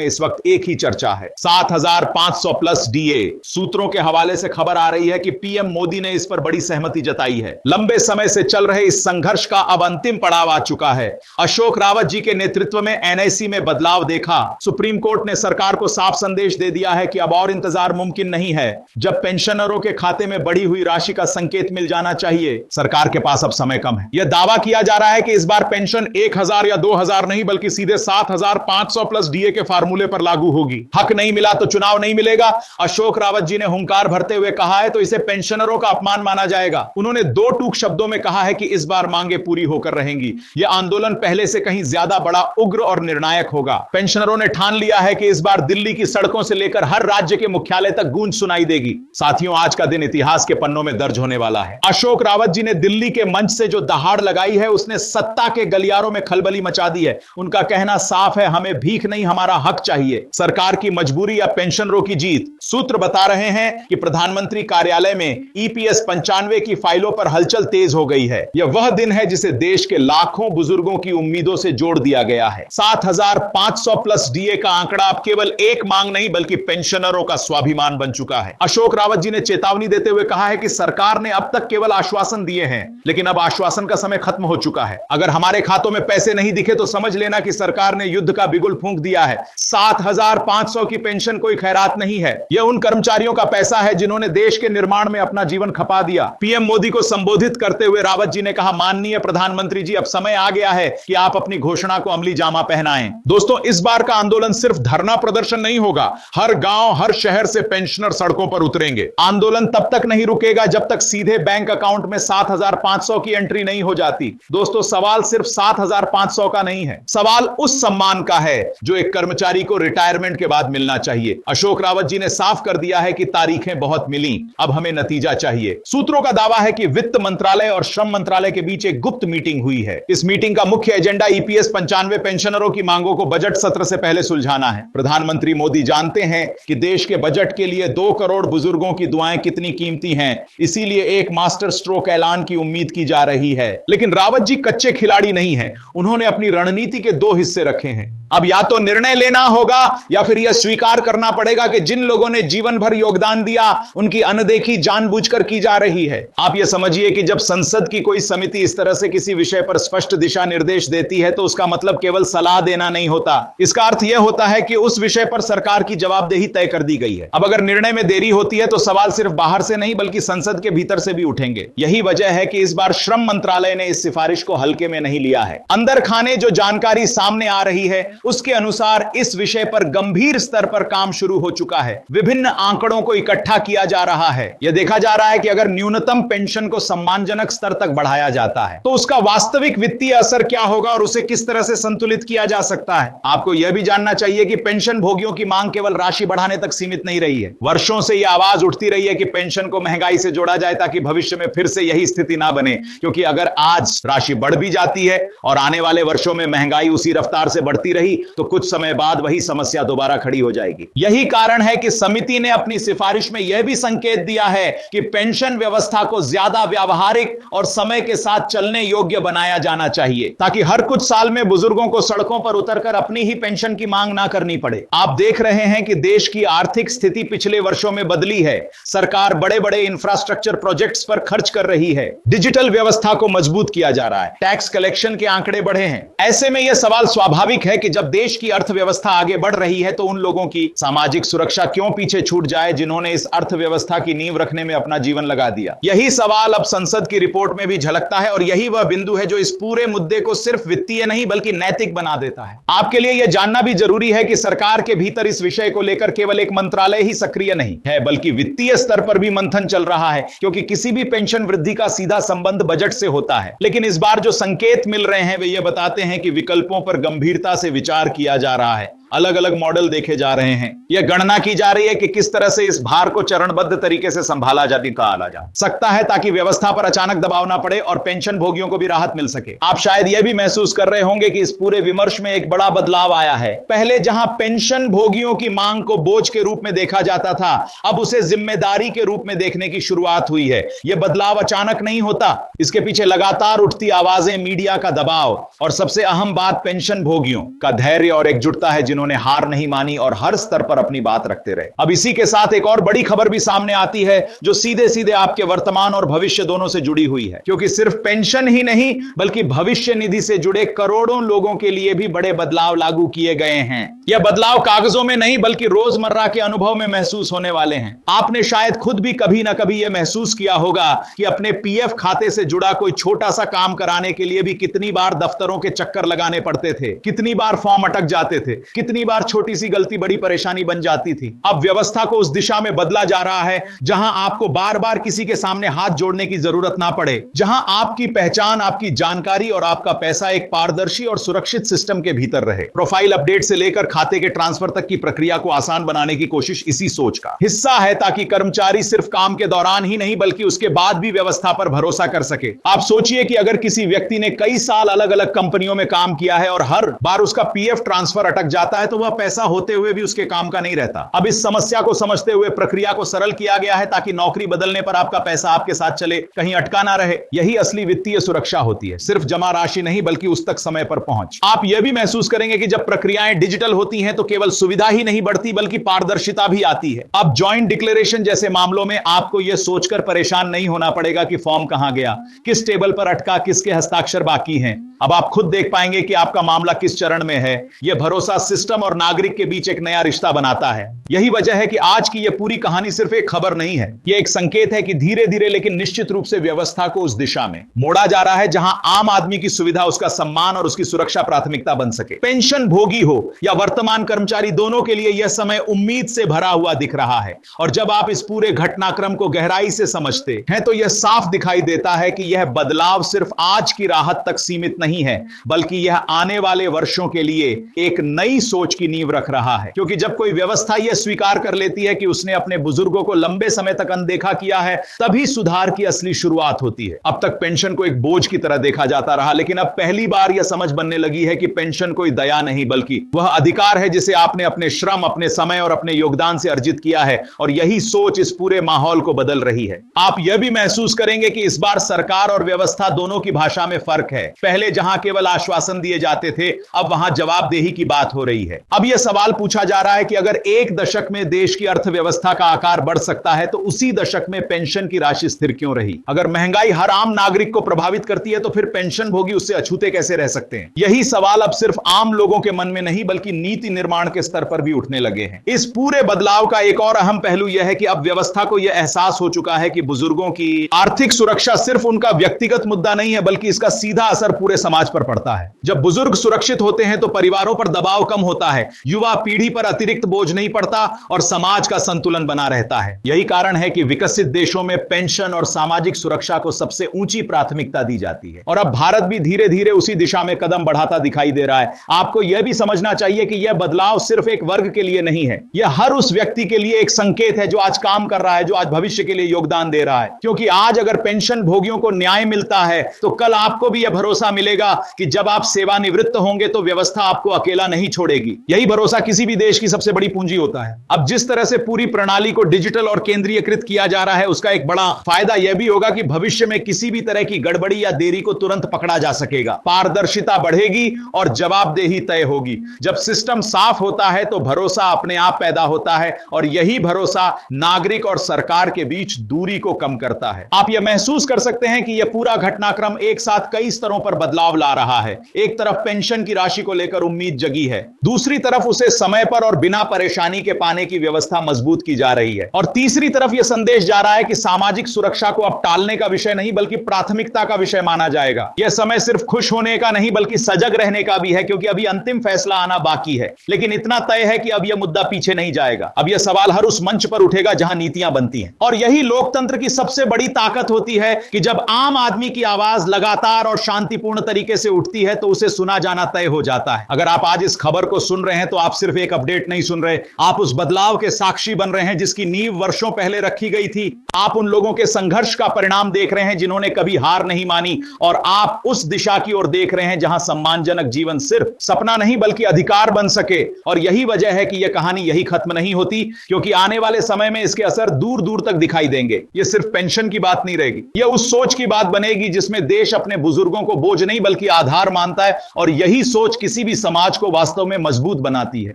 इस वक्त एक ही चर्चा है, 7,500 प्लस डीए। सूत्रों के हवाले से खबर आ रही है कि पीएम मोदी ने इस पर बड़ी सहमति जताई है। लंबे समय से चल रहे इस संघर्ष का अब अंतिम पड़ाव आ चुका है। अशोक रावत जी के नेतृत्व में एनआईसी में बदलाव देखा। सुप्रीम कोर्ट ने सरकार को साफ संदेश दे दिया है कि अब और इंतजार मुमकिन नहीं है। जब पेंशनरों के खाते में बढ़ी हुई राशि का संकेत मिल जाना चाहिए, सरकार के पास अब समय कम है। यह दावा किया जा रहा है कि इस बार पेंशन 1,000 या 2,000 नहीं बल्कि सीधे 7,500 प्लस डीए के फार्मूले पर लागू होगी। हक नहीं मिला तो चुनाव नहीं मिलेगा। अशोक रावत जी ने हुंकार भरते हुए कहा है तो इसे पेंशनरों का अपमान माना जाएगा। उन्होंने दो टूक शब्दों में कहा है कि इस बार मांगे पूरी होकर रहेंगी। यह आंदोलन पहले से कहीं ज्यादा बड़ा, उग्र और निर्णायक होगा। पेंशनरों ने ठान लिया है कि इस बार दिल्ली की सड़कों से लेकर हर राज्य के मुख्यालय तक गूंज सुनाई देगी। साथियों, आज का दिन इतिहास के पन्नों में दर्ज होने वाला है। अशोक रावत जी ने दिल्ली के मंच से जो दहाड़ लगाई है, उसने सत्ता के गलियारों में खलबली मचा दी है। उनका कहना साफ है, हमें भीख नहीं, हमारा हक चाहिए। सरकार की मजबूरी या पेंशनरों की जीत। सूत्र बता रहे हैं कि प्रधानमंत्री कार्यालय में ईपीएस 95 की फाइलों पर हलचल तेज हो गई है। यह वह दिन है जिसे देश के लाखों बुजुर्गों की उम्मीदों से जोड़ दिया गया है। 7,500 प्लस डीए का आंकड़ा अब केवल एक मांग नहीं बल्कि पेंशनरों का स्वाभिमान बन चुका है। अशोक रावत जी ने चेतावनी देते हुए कहा है कि सरकार ने अब तक केवल आश्वासन दिए हैं, लेकिन अब आश्वासन का समय खत्म हो चुका है। अगर हमारे खातों में पैसे नहीं दिखे तो समझ लेना कि सरकार ने युद्ध का बिगुल फूंक दिया है। 7,500 की पेंशन कोई खैरात नहीं है। यह उन कर्मचारियों का पैसा है जिन्होंने देश के निर्माण में अपना जीवन खपा दिया। पीएम मोदी को संबोधित करते हुए रावत जी ने कहा, माननीय प्रधानमंत्री जी, अब समय आ गया है कि आप अपनी घोषणा को अमली जामा पहनाएं। दोस्तों, इस बार का आंदोलन सिर्फ धरना प्रदर्शन नहीं होगा। हर गांव, हर शहर से पेंशनर सड़कों पर उतरेंगे। आंदोलन तब तक नहीं रुकेगा जब तक सीधे बैंक अकाउंट में 7,500 की एंट्री नहीं हो जाती। दोस्तों, सवाल सिर्फ 7,500 का नहीं है। सवाल उस सम्मान का है जो एक कर्मचारी को रिटायरमेंट के बाद मिलना चाहिए। अशोक रावत जी ने साफ कर दिया है कि तारीखें बहुत मिली, अब हमें नतीजा चाहिए। सूत्रों का दावा है कि वित्त मंत्रालय और श्रम मंत्रालय के बीच एक गुप्त मीटिंग हुई है। इस मीटिंग का मुख्य एजेंडा ईपीएस 95 पेंशनरों की मांगों को बजट सत्र से पहले सुलझाना है। प्रधानमंत्री मोदी जानते हैं कि देश के बजट के लिए 2 करोड़ बुजुर्गों की दुआएं कितनी कीमती हैं, इसीलिए एक मास्टर स्ट्रोक ऐलान की उम्मीद की जा रही है। लेकिन रावत जी कच्चे खिलाड़ी नहीं है। उन्होंने अपनी रणनीति के 2 हिस्से रखे हैं। अब या तो निर्णय लेना होगा या फिर यह स्वीकार करना पड़ेगा कि जिन लोगों ने जीवन भर योगदान दिया उनकी अनदेखी जानबूझकर की जा रही है। आप यह समझिए कि जब संसद की कोई समिति इस तरह से किसी विषय पर स्पष्ट दिशा निर्देश देती है तो उसका मतलब केवल सलाह देना नहीं होता। इसका अर्थ यह होता है कि उस विषय पर सरकार की जवाबदेही तय कर दी गई है। अब अगर निर्णय में देरी होती है तो सवाल सिर्फ बाहर से नहीं बल्कि संसद के भीतर से भी उठेंगे। यही वजह है कि इस बार श्रम मंत्रालय ने इस सिफारिश को हल्के में नहीं लिया है। अंदर खाने जो जानकारी सामने आ रही है उसके अनुसार इस विषय पर गंभीर स्तर पर काम शुरू हो चुका है। विभिन्न आंकड़ों को इकट्ठा किया जा रहा है। यह देखा जा रहा है कि अगर न्यूनतम पेंशन को सम्मानजनक स्तर तक बढ़ाया जाता है तो उसका वास्तविक वित्तीय असर क्या होगा और उसे किस तरह से संतुलित किया जा सकता है। आपको यह भी जानना चाहिए कि पेंशन भोगियों की मांग केवल राशि बढ़ाने तक सीमित नहीं रही है। वर्षों से यह आवाज उठती रही है कि पेंशन को महंगाई से जोड़ा जाए ताकि भविष्य में फिर से यही स्थिति ना बने, क्योंकि अगर आज राशि बढ़ भी जाती है और आने वाले वर्षों में महंगाई उसी रफ्तार से बढ़ती रही तो कुछ समय बाद वही समस्या दोबारा खड़ी हो जाएगी। यही कारण है कि समिति ने अपनी सिफारिश में यह भी संकेत दिया है कि पेंशन व्यवस्था को ज्यादा व्यावहारिक और समय के साथ चलने योग्य बनाया जाना चाहिए ताकि हर कुछ साल में बुजुर्गों को सड़कों पर उतरकर अपनी ही पेंशन की मांग ना करनी पड़े। आप देख रहे हैं कि देश की आर्थिक स्थिति पिछले वर्षों में बदली है। सरकार बड़े बड़े इंफ्रास्ट्रक्चर प्रोजेक्ट्स पर खर्च कर रही है। डिजिटल व्यवस्था को मजबूत किया जा रहा है। टैक्स कलेक्शन के आंकड़े बढ़े हैं। ऐसे में यह सवाल स्वाभाविक है कि जब देश की अर्थव्यवस्था आगे बढ़ रही है तो उन लोगों की सामाजिक सुरक्षा क्यों पीछे छूट जाए जिन्होंने इस अर्थव्यवस्था की नींव रखने में अपना जीवन लगा दिया। यही सवाल अब संसद की रिपोर्ट में भी झलकता है और यही वह बिंदु है जो इस पूरे मुद्दे को सिर्फ वित्तीय नहीं बल्कि नैतिक बना देता है। आपके लिए यह जानना भी जरूरी है कि सरकार के भीतर इस विषय को लेकर केवल एक मंत्रालय ही सक्रिय नहीं है बल्कि वित्तीय स्तर पर भी मंथन चल रहा है, क्योंकि किसी भी पेंशन वृद्धि का सीधा संबंध बजट से होता है। लेकिन इस बार जो संकेत मिल रहे हैं वे ये बताते हैं कि विकल्पों पर गंभीरता से विचार किया जा रहा है। अलग अलग मॉडल देखे जा रहे हैं। यह गणना की जा रही है कि किस तरह से इस भार को चरणबद्ध तरीके से संभाला जा निकाला जा सकता है ताकि व्यवस्था पर अचानक दबाव ना पड़े और पेंशन भोगियों को भी राहत मिल सके। आप शायद यह भी महसूस कर रहे होंगे कि इस पूरे विमर्श में एक बड़ा बदलाव आया है। पहले जहां पेंशन भोगियों की मांग को बोझ के रूप में देखा जाता था, अब उसे जिम्मेदारी के रूप में देखने की शुरुआत हुई है। यह बदलाव अचानक नहीं होता, इसके पीछे लगातार उठती आवाजें, मीडिया का दबाव और सबसे अहम बात पेंशन भोगियों का धैर्य और एकजुटता है जिन्होंने हार नहीं मानी और हर स्तर पर अपनी बात रखते रहे। अब इसी के साथ एक और बड़ी खबर भी सामने आती है जो सीधे सीधे आपके वर्तमान और भविष्य दोनों से जुड़ी हुई है, क्योंकि सिर्फ पेंशन ही नहीं बल्कि भविष्य निधि से जुड़े करोड़ों लोगों के लिए भी बड़े बदलाव लागू किए गए हैं। यह बदलाव कागजों में नहीं बल्कि रोजमर्रा के अनुभव में महसूस होने वाले हैं। आपने शायद खुद भी कभी ना कभी यह महसूस किया होगा कि अपने पीएफ खाते से जुड़ा कोई छोटा सा काम कराने के लिए भी कितनी बार दफ्तरों के चक्कर लगाने पड़ते थे, कितनी बार फॉर्म अटक जाते थे, कितनी बार छोटी सी गलती बड़ी परेशानी बन जाती थी। अब व्यवस्था को उस दिशा में बदला जा रहा है जहां आपको बार बार किसी के सामने हाथ जोड़ने की जरूरत ना पड़े, जहां आपकी पहचान, आपकी जानकारी और आपका पैसा एक पारदर्शी और सुरक्षित सिस्टम के भीतर रहे। प्रोफाइल अपडेट से लेकर खाते के ट्रांसफर तक की प्रक्रिया को आसान बनाने की कोशिश इसी सोच का हिस्सा है, ताकि कर्मचारी सिर्फ काम के दौरान ही नहीं बल्कि उसके बाद भी व्यवस्था पर भरोसा कर सके। आप सोचिए कि अगर किसी व्यक्ति ने कई साल अलग अलग कंपनियों में काम किया है और हर बार उसका पीएफ ट्रांसफर अटक जाता है तो वह पैसा होते हुए भी उसके काम का नहीं रहता। अब इस समस्या को समझते हुए प्रक्रिया को सरल किया गया है ताकि नौकरी बदलने पर आपका पैसा आपके साथ चले, कहीं अटका ना रहे। यही असली वित्तीय सुरक्षा होती है, सिर्फ जमा राशि नहीं बल्कि उस तक समय पर पहुंच। आप यह भी महसूस करेंगे कि जब प्रक्रियाएं डिजिटल होती हैं तो केवल सुविधा ही नहीं बढ़ती बल्कि पारदर्शिता भी आती है। अब जॉइंट डिक्लेरेशन जैसे मामलों में आपको यह सोचकर परेशान नहीं होना पड़ेगा कि फॉर्म कहां गया, किस टेबल पर अटका, किसके हस्ताक्षर बाकी हैं। अब आप खुद देख पाएंगे कि आपका मामला किस चरण में है। यह भरोसा सिस्टम और नागरिक के बीच एक नया रिश्ता बनाता है। यही वजह है कि आज की यह पूरी कहानी सिर्फ एक खबर नहीं है, यह एक संकेत है कि धीरे धीरे लेकिन निश्चित रूप से व्यवस्था को उस दिशा में मोड़ा जा रहा है जहां आम आदमी की सुविधा, उसका सम्मान और उसकी सुरक्षा प्राथमिकता बन सके। पेंशन भोगी हो या वर्तमान कर्मचारी, दोनों के लिए यह समय उम्मीद से भरा हुआ दिख रहा है। और जब आप इस पूरे घटनाक्रम को गहराई से समझते हैं तो यह साफ दिखाई देता है कि यह बदलाव सिर्फ आज की राहत तक सीमित नहीं है बल्कि यह आने वाले वर्षों के लिए एक नई सोच की नींव रख रहा है। क्योंकि जब कोई व्यवस्था यह स्वीकार कर लेती है कि उसने अपने बुजुर्गों को लंबे समय तक अनदेखा किया है, तभी सुधार की असली शुरुआत होती है। अब तक पेंशन को एक बोझ की तरह देखा जाता रहा, लेकिन अब पहली बार यह समझ बनने लगी है कि पेंशन कोई दया नहीं बल्कि वह अधिकार है जिसे आपने अपने श्रम, अपने समय और अपने योगदान से अर्जित किया है। और यही सोच इस पूरे माहौल को बदल रही है। आप यह भी महसूस करेंगे कि इस बार सरकार और व्यवस्था दोनों की भाषा में फर्क है। पहले जहां केवल आश्वासन दिए जाते थे, अब वहां जवाबदेही की बात हो रही है। अब यह सवाल पूछा जा रहा है कि अगर एक दशक में देश की अर्थव्यवस्था का आकार बढ़ सकता है तो उसी दशक में पेंशन की राशि स्थिर क्यों रही? अगर महंगाई हर आम नागरिक को प्रभावित करती है तो फिर पेंशन भोगी उससे अछूते कैसे रह सकते हैं? यही सवाल अब सिर्फ आम लोगों के मन में नहीं बल्कि नीति निर्माण के स्तर पर भी उठने लगे हैं। इस पूरे बदलाव का एक और अहम पहलू यह है कि अब व्यवस्था को यह एहसास हो चुका है कि बुजुर्गों की आर्थिक सुरक्षा सिर्फ उनका व्यक्तिगत मुद्दा नहीं है बल्कि इसका सीधा असर पूरे समाज पर पड़ता है। जब बुजुर्ग सुरक्षित होते हैं तो परिवारों पर दबाव कम होता है, युवा पीढ़ी पर अतिरिक्त बोझ नहीं पड़ता और समाज का संतुलन बना रहता है। यही कारण है कि विकसित देशों में पेंशन और सामाजिक सुरक्षा को सबसे ऊंची प्राथमिकता दी जाती है। और अब भारत भी धीरे धीरे उसी दिशा में कदम बढ़ाता दिखाई दे रहा है। आपको यह भी समझना चाहिए कि यह बदलाव सिर्फ एक वर्ग के लिए नहीं है, यह हर उस व्यक्ति के लिए एक संकेत है जो आज काम कर रहा है, जो आज भविष्य के लिए योगदान दे रहा है। क्योंकि आज अगर पेंशन भोगियों को न्याय मिलता है तो कल आपको भी यह भरोसा मिलेगा कि जब आप सेवानिवृत्त होंगे तो व्यवस्था आपको अकेला नहीं छोड़ेगी। यही भरोसा किसी भी देश की सबसे बड़ी पूंजी होता है। अब जिस तरह से पूरी प्रणाली को डिजिटल और केंद्रीयकृत किया जा रहा है उसका एक बड़ा फायदा यह भी होगा कि भविष्य में किसी भी तरह की गड़बड़ी या देरी को तुरंत पकड़ा जा सकेगा। पारदर्शिता बढ़ेगी और जवाबदेही तय होगी। जब सिस्टम साफ होता है तो भरोसा अपने आप पैदा होता है और यही भरोसा नागरिक और सरकार के बीच दूरी को कम करता है। आप यह महसूस कर सकते हैं कि यह पूरा घटनाक्रम एक साथ कई स्तरों पर बदलाव ला रहा है। एक तरफ पेंशन की राशि को लेकर उम्मीद जगी है, दूसरी तरफ उसे समय पर और बिना परेशानी के पाने की व्यवस्था मजबूत की जा रही है, और तीसरी तरफ यह संदेश जा रहा है कि सामाजिक सुरक्षा को अब टालने का विषय नहीं बल्कि प्राथमिकता का विषय माना जाएगा। यह समय सिर्फ खुश होने का नहीं बल्कि सजग रहने का भी है, क्योंकि अभी अंतिम फैसला आना बाकी है। लेकिन इतना तय है कि अब यह मुद्दा पीछे नहीं जाएगा। अब यह सवाल हर उस मंच पर उठेगा जहां नीतियां बनती हैं। और यही लोकतंत्र की सबसे बड़ी ताकत होती है कि जब आम आदमी की आवाज लगातार और शांतिपूर्ण तरीके से उठती है तो उसे सुना जाना तय हो जाता है। अगर आप आज इस खबर को सुन रहे हैं तो आप सिर्फ एक अपडेट नहीं सुन रहे, आप उस बदलाव के साक्षी बन रहे हैं जिसकी नींव वर्षों पहले रखी गई थी। आप उन लोगों के संघर्ष का परिणाम देख रहे हैं जिन्होंने कभी हार नहीं मानी, और आप उस दिशा की ओर देख रहे हैं जहां सम्मानजनक जीवन सिर्फ सपना नहीं बल्कि अधिकार बन सके। और यही वजह है कि यह कहानी यही खत्म नहीं होती, क्योंकि आने वाले समय में इसके असर दूर दूर तक दिखाई देंगे। यह सिर्फ पेंशन की बात नहीं रहेगी, यह उस सोच की बात बनेगी जिसमें देश अपने बुजुर्गों को बोझ नहीं बल्कि आधार मानता है, और यही सोच किसी भी समाज को वास्तव में मजबूत बनाती है।